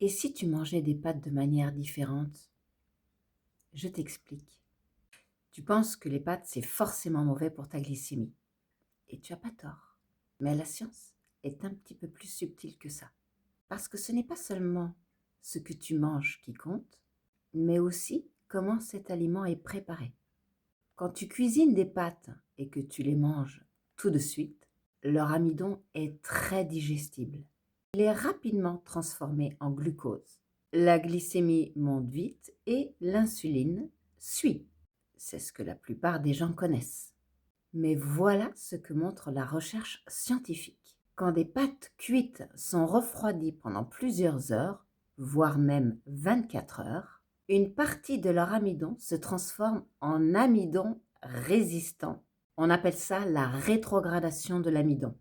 Et si tu mangeais des pâtes de manière différente? Je t'explique. Tu penses que les pâtes, c'est forcément mauvais pour ta glycémie. Et tu as pas tort. Mais la science est un petit peu plus subtile que ça. Parce que ce n'est pas seulement ce que tu manges qui compte, mais aussi comment cet aliment est préparé. Quand tu cuisines des pâtes et que tu les manges tout de suite, leur amidon est très digestible. Il est rapidement transformé en glucose. La glycémie monte vite et l'insuline suit. C'est ce que la plupart des gens connaissent. Mais voilà ce que montre la recherche scientifique. Quand des pâtes cuites sont refroidies pendant plusieurs heures, voire même 24 heures, une partie de leur amidon se transforme en amidon résistant. On appelle ça la rétrogradation de l'amidon.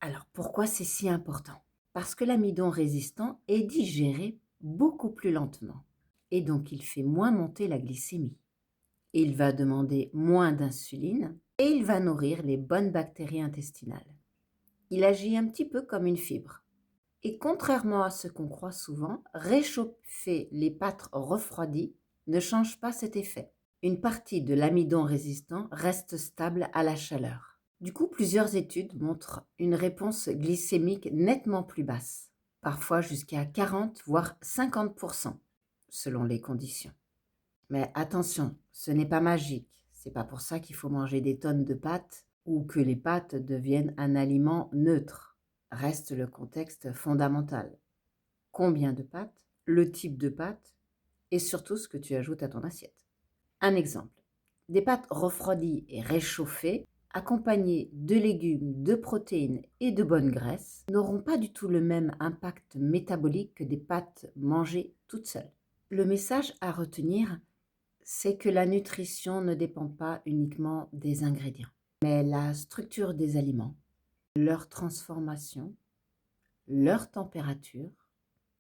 Alors pourquoi c'est si important? Parce que l'amidon résistant est digéré beaucoup plus lentement et donc il fait moins monter la glycémie. Il va demander moins d'insuline et il va nourrir les bonnes bactéries intestinales. Il agit un petit peu comme une fibre. Et contrairement à ce qu'on croit souvent, réchauffer les pâtes refroidies ne change pas cet effet. Une partie de l'amidon résistant reste stable à la chaleur. Du coup, plusieurs études montrent une réponse glycémique nettement plus basse, parfois jusqu'à 40 voire 50% selon les conditions. Mais attention, ce n'est pas magique. C'est pas pour ça qu'il faut manger des tonnes de pâtes ou que les pâtes deviennent un aliment neutre. Reste le contexte fondamental. Combien de pâtes, le type de pâte et surtout ce que tu ajoutes à ton assiette. Un exemple. Des pâtes refroidies et réchauffées, accompagnées de légumes, de protéines et de bonnes graisses, n'auront pas du tout le même impact métabolique que des pâtes mangées toutes seules. Le message à retenir, c'est que la nutrition ne dépend pas uniquement des ingrédients, mais la structure des aliments, leur transformation, leur température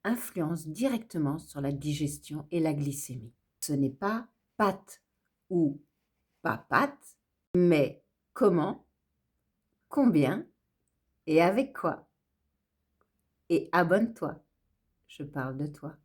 influencent directement sur la digestion et la glycémie. Ce n'est pas pâte ou pas pâte, mais comment, combien et avec quoi. Et abonne-toi, je parle de toi.